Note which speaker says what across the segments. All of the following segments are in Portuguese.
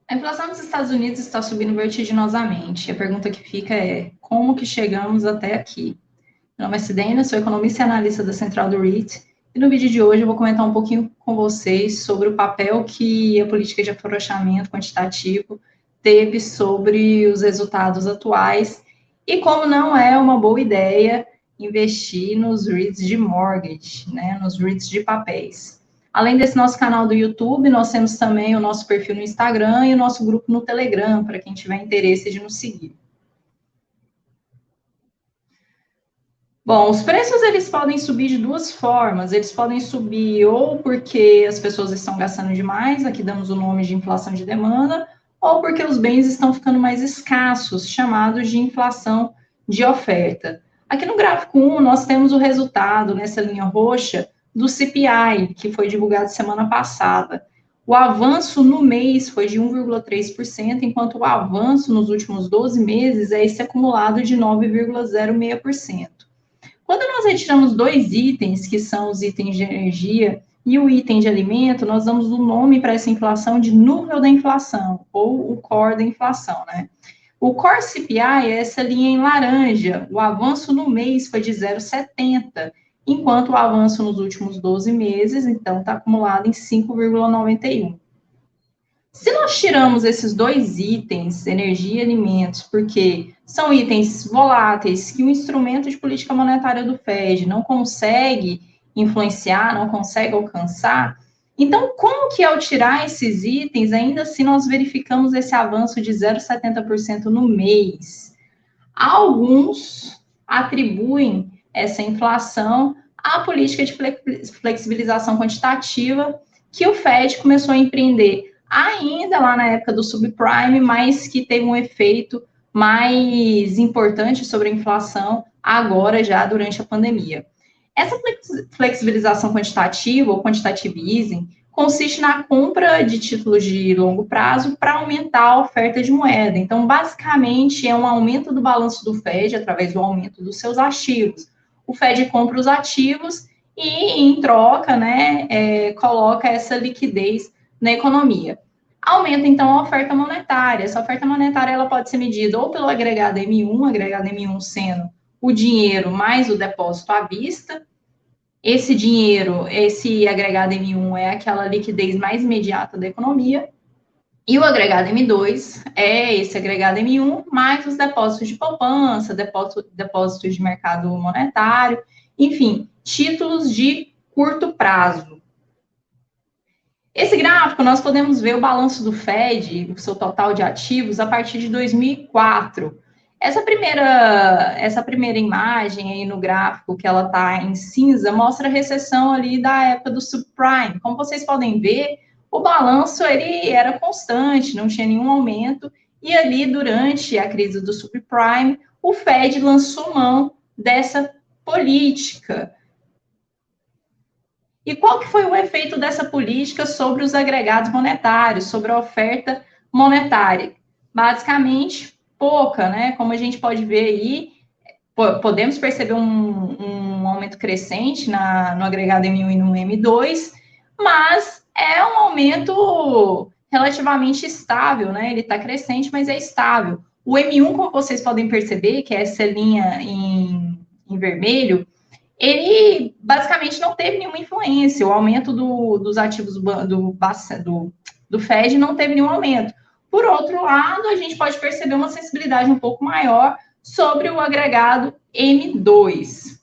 Speaker 1: A inflação nos Estados Unidos está subindo vertiginosamente. A pergunta que fica é: como que chegamos até aqui? Meu nome é Cidênia, sou economista e analista da Central do REIT, e no vídeo de hoje eu vou comentar um pouquinho com vocês sobre o papel que a política de afrouxamento quantitativo teve sobre os resultados atuais e como não é uma boa ideia investir nos REITs de mortgage, né, nos REITs de papéis. Além desse nosso canal do YouTube, nós temos também o nosso perfil no Instagram e o nosso grupo no Telegram, para quem tiver interesse de nos seguir. Bom, os preços eles podem subir de duas formas. Eles podem subir ou porque as pessoas estão gastando demais, aqui damos o nome de inflação de demanda, ou porque os bens estão ficando mais escassos, chamados de inflação de oferta. Aqui no gráfico 1, nós temos o resultado, nessa linha roxa, do CPI, que foi divulgado semana passada. O avanço no mês foi de 1,3%, enquanto o avanço nos últimos 12 meses é esse acumulado de 9,06%. Quando nós retiramos dois itens, que são os itens de energia e o item de alimento, nós damos o nome para essa inflação de núcleo da inflação, ou o core da inflação, né? O core CPI é essa linha em laranja. O avanço no mês foi de 0,70, enquanto o avanço nos últimos 12 meses, então, está acumulado em 5,91. Se nós tiramos esses dois itens, energia e alimentos, porque são itens voláteis que o instrumento de política monetária do Fed não consegue influenciar, não consegue alcançar, então como que ao tirar esses itens, ainda assim nós verificamos esse avanço de 0,70% no mês? Alguns atribuem essa inflação à política de flexibilização quantitativa que o Fed começou a empreender ainda lá na época do subprime, mas que teve um efeito mais importante sobre a inflação agora já durante a pandemia. Essa flexibilização quantitativa, ou quantitative easing, consiste na compra de títulos de longo prazo para aumentar a oferta de moeda. Então, basicamente, é um aumento do balanço do Fed através do aumento dos seus ativos. O Fed compra os ativos e, em troca, né, coloca essa liquidez na economia. Aumenta, então, a oferta monetária. Essa oferta monetária ela pode ser medida ou pelo agregado M1, agregado M1 sendo o dinheiro mais o depósito à vista. Esse dinheiro, esse agregado M1 é aquela liquidez mais imediata da economia. E o agregado M2 é esse agregado M1 mais os depósitos de poupança, depósitos de mercado monetário, enfim, títulos de curto prazo. Esse gráfico, nós podemos ver o balanço do Fed, o seu total de ativos, a partir de 2004. Essa primeira imagem aí no gráfico, que ela está em cinza, mostra a recessão ali da época do subprime. Como vocês podem ver, o balanço ele era constante, não tinha nenhum aumento, e ali, durante a crise do subprime, o Fed lançou mão dessa política. E qual que foi o efeito dessa política sobre os agregados monetários, sobre a oferta monetária? Basicamente, pouca, né? Como a gente pode ver aí, podemos perceber um aumento crescente no agregado M1 e no M2, mas é um aumento relativamente estável, né? Ele está crescente, mas é estável. O M1, como vocês podem perceber, que é essa linha em vermelho, ele basicamente não teve nenhuma influência. O aumento dos ativos do Fed não teve nenhum aumento. Por outro lado, a gente pode perceber uma sensibilidade um pouco maior sobre o agregado M2.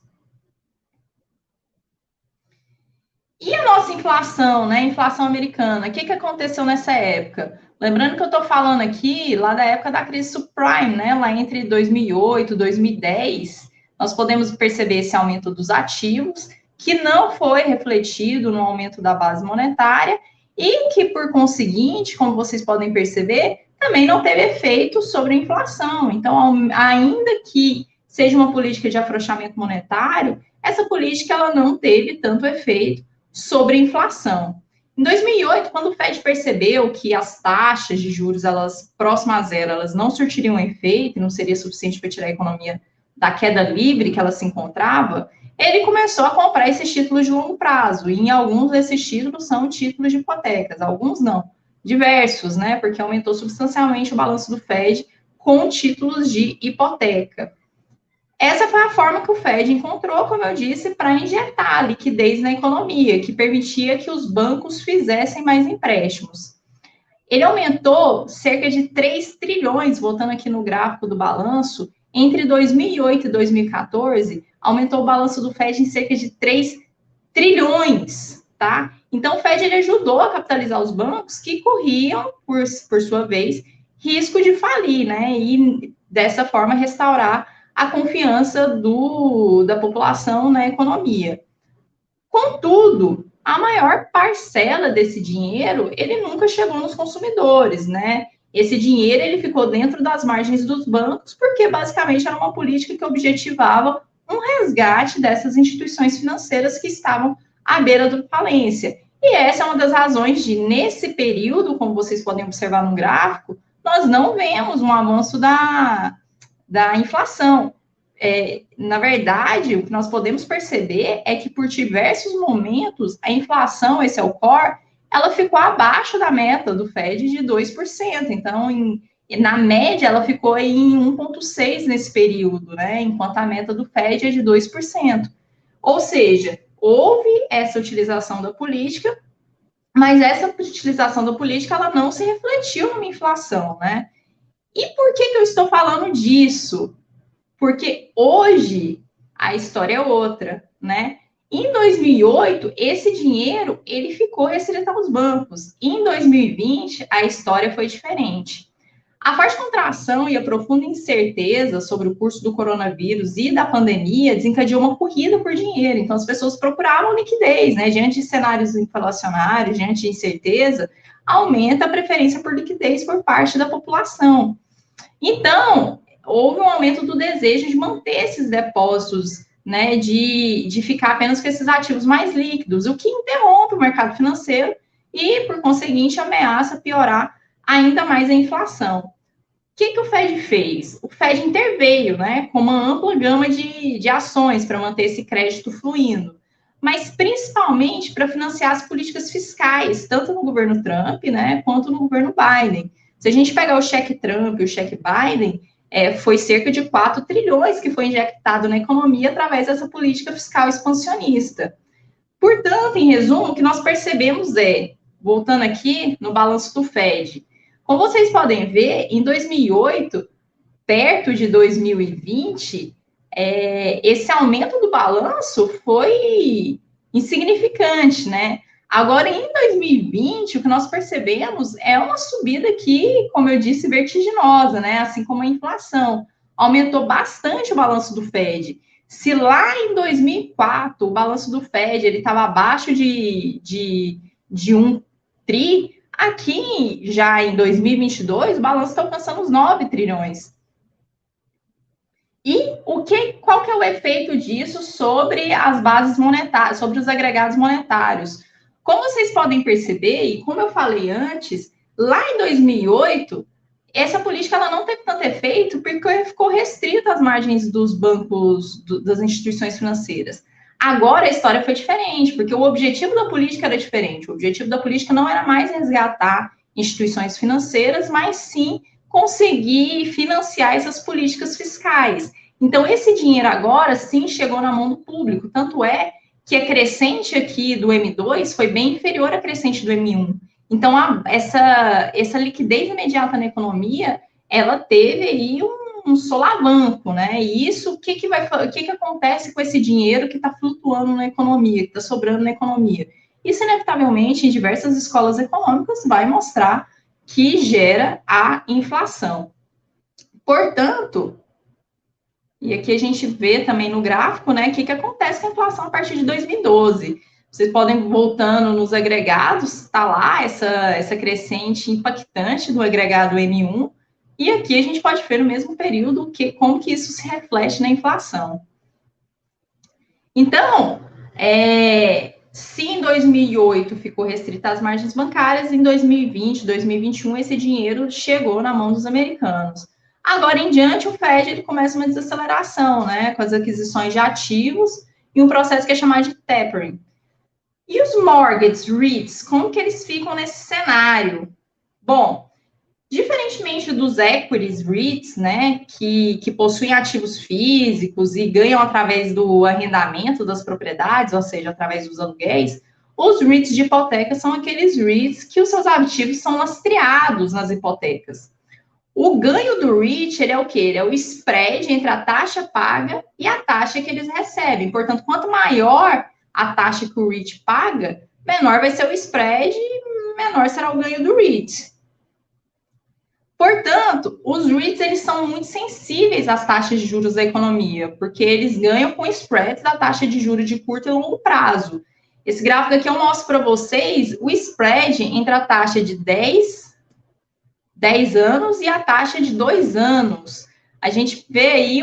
Speaker 1: E a nossa inflação, né? Inflação americana, o que aconteceu nessa época? Lembrando que eu estou falando aqui lá da época da crise subprime, né? Lá entre 2008 e 2010, nós podemos perceber esse aumento dos ativos, que não foi refletido no aumento da base monetária e que, por conseguinte, como vocês podem perceber, também não teve efeito sobre a inflação. Então, ainda que seja uma política de afrouxamento monetário, essa política ela não teve tanto efeito sobre a inflação. Em 2008, quando o Fed percebeu que as taxas de juros elas próximas a zero, elas não surtiriam efeito, não seria suficiente para tirar a economia da queda livre que ela se encontrava, ele começou a comprar esses títulos de longo prazo, e em alguns desses títulos são títulos de hipotecas, alguns não. diversos, né? Porque aumentou substancialmente o balanço do Fed com títulos de hipoteca. Essa foi a forma que o Fed encontrou, como eu disse, para injetar liquidez na economia, que permitia que os bancos fizessem mais empréstimos. Ele aumentou cerca de 3 trilhões, voltando aqui no gráfico do balanço, entre 2008 e 2014, aumentou o balanço do Fed em cerca de 3 trilhões, tá? Então, o Fed ele ajudou a capitalizar os bancos que corriam, por sua vez, risco de falir, né? E, dessa forma, restaurar a confiança da população na economia. Contudo, a maior parcela desse dinheiro, ele nunca chegou nos consumidores, né? Esse dinheiro, ele ficou dentro das margens dos bancos, porque basicamente era uma política que objetivava um resgate dessas instituições financeiras que estavam à beira da falência. E essa é uma das razões de, nesse período, como vocês podem observar no gráfico, nós não vemos um avanço da inflação. Na verdade, o que nós podemos perceber é que por diversos momentos a inflação, esse é o core, ela ficou abaixo da meta do Fed de 2%. Então, na média, ela ficou em 1,6% nesse período, né? Enquanto a meta do Fed é de 2%. Ou seja, houve essa utilização da política, mas essa utilização da política ela não se refletiu numa inflação, né? E por que eu estou falando disso? Porque hoje a história é outra, né? Em 2008, esse dinheiro ele ficou restrito aos bancos. Em 2020, a história foi diferente. A forte contração e a profunda incerteza sobre o curso do coronavírus e da pandemia desencadeou uma corrida por dinheiro. Então, as pessoas procuravam liquidez, né? Diante de cenários inflacionários, diante de incerteza, aumenta a preferência por liquidez por parte da população. Então, houve um aumento do desejo de manter esses depósitos, né, de ficar apenas com esses ativos mais líquidos, o que interrompe o mercado financeiro e, por conseguinte, ameaça piorar ainda mais a inflação. O que o Fed fez? O Fed interveio, né, com uma ampla gama de ações para manter esse crédito fluindo, mas principalmente para financiar as políticas fiscais, tanto no governo Trump, né, quanto no governo Biden. Se a gente pegar o cheque Trump e o cheque Biden, foi cerca de 4 trilhões que foi injetado na economia através dessa política fiscal expansionista. Portanto, em resumo, o que nós percebemos voltando aqui no balanço do Fed, como vocês podem ver, em 2008, perto de 2020, esse aumento do balanço foi insignificante, né? Agora, em 2020, o que nós percebemos é uma subida que, como eu disse, vertiginosa, né? Assim como a inflação. Aumentou bastante o balanço do Fed. Se lá em 2004 o balanço do Fed estava abaixo de 1 tri, aqui já em 2022 o balanço está alcançando os 9 trilhões. E qual que é o efeito disso sobre as bases monetárias, sobre os agregados monetários? Como vocês podem perceber, e como eu falei antes, lá em 2008, essa política ela não teve tanto efeito porque ficou restrita às margens dos bancos, das instituições financeiras. Agora a história foi diferente, porque o objetivo da política era diferente. O objetivo da política não era mais resgatar instituições financeiras, mas sim conseguir financiar essas políticas fiscais. Então, esse dinheiro agora, sim, chegou na mão do público. Tanto é que a crescente aqui do M2 foi bem inferior à crescente do M1. Então, essa liquidez imediata na economia, ela teve aí um solavanco, né? E isso, o que acontece com esse dinheiro que está flutuando na economia, que está sobrando na economia? Isso, inevitavelmente, em diversas escolas econômicas, vai mostrar que gera a inflação. Portanto, e aqui a gente vê também no gráfico, né, o que acontece com a inflação a partir de 2012. Vocês podem, voltando nos agregados, está lá essa crescente impactante do agregado M1, e aqui a gente pode ver no mesmo período como que isso se reflete na inflação. Então, se em 2008 ficou restrita às margens bancárias, em 2020, 2021, esse dinheiro chegou na mão dos americanos. Agora em diante, o Fed ele começa uma desaceleração, né, com as aquisições de ativos e um processo que é chamado de tapering. E os mortgage REITs, como que eles ficam nesse cenário? Bom, diferentemente dos equities REITs, né, que possuem ativos físicos e ganham através do arrendamento das propriedades, ou seja, através dos aluguéis, os REITs de hipoteca são aqueles REITs que os seus ativos são lastreados nas hipotecas. O ganho do REIT, ele é o quê? Ele é o spread entre a taxa paga e a taxa que eles recebem. Portanto, quanto maior a taxa que o REIT paga, menor vai ser o spread e menor será o ganho do REIT. Portanto, os REITs eles são muito sensíveis às taxas de juros da economia, porque eles ganham com spreads da taxa de juros de curto e longo prazo. Esse gráfico aqui eu mostro para vocês o spread entre a taxa de 10 anos e a taxa de 2 anos. A gente vê aí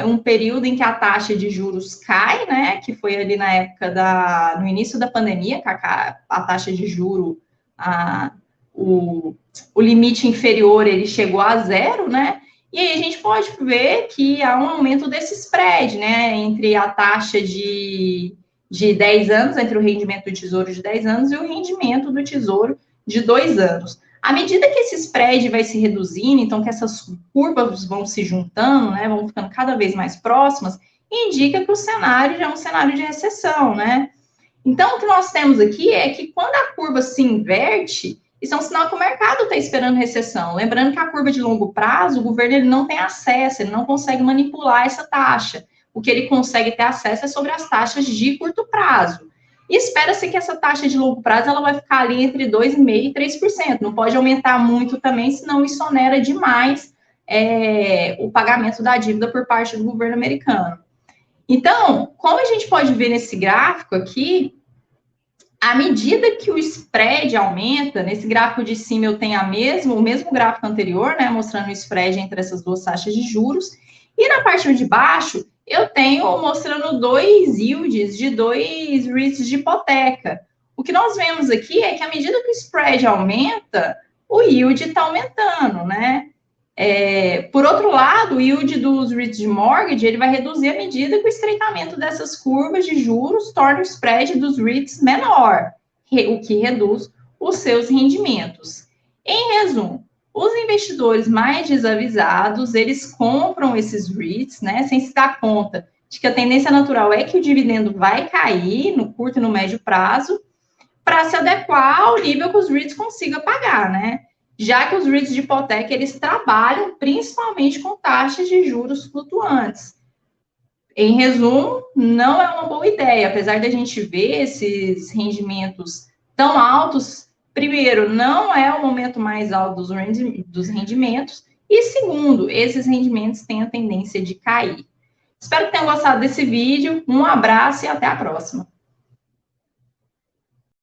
Speaker 1: um período em que a taxa de juros cai, né? Que foi ali na época no início da pandemia, que a taxa de juro, o limite inferior ele chegou a zero, né? E aí a gente pode ver que há um aumento desse spread, né? Entre a taxa de 10 anos, entre o rendimento do tesouro de 10 anos e o rendimento do tesouro de 2 anos. À medida que esse spread vai se reduzindo, então que essas curvas vão se juntando, né, vão ficando cada vez mais próximas, indica que o cenário já é um cenário de recessão, né? Então, o que nós temos aqui é que quando a curva se inverte, isso é um sinal que o mercado está esperando recessão. Lembrando que a curva de longo prazo, o governo ele não tem acesso, ele não consegue manipular essa taxa. O que ele consegue ter acesso é sobre as taxas de curto prazo. E espera-se que essa taxa de longo prazo ela vai ficar ali entre 2,5% e 3%. Não pode aumentar muito também, senão isso onera demais o pagamento da dívida por parte do governo americano. Então, como a gente pode ver nesse gráfico aqui, à medida que o spread aumenta, nesse gráfico de cima eu tenho o mesmo gráfico anterior, né, mostrando o spread entre essas duas taxas de juros, e na parte de baixo eu tenho mostrando 2 yields de 2 REITs de hipoteca. O que nós vemos aqui é que à medida que o spread aumenta, o yield está aumentando, né? Por outro lado, o yield dos REITs de mortgage ele vai reduzir à medida que o estreitamento dessas curvas de juros torna o spread dos REITs menor, o que reduz os seus rendimentos. Em resumo, os investidores mais desavisados, eles compram esses REITs, né, sem se dar conta de que a tendência natural é que o dividendo vai cair no curto e no médio prazo, para se adequar ao nível que os REITs consigam pagar, né? Já que os REITs de hipoteca, eles trabalham principalmente com taxas de juros flutuantes. Em resumo, não é uma boa ideia, apesar de a gente ver esses rendimentos tão altos. Primeiro, não é o momento mais alto dos rendimentos, e segundo, esses rendimentos têm a tendência de cair. Espero que tenham gostado desse vídeo, um abraço e até a próxima.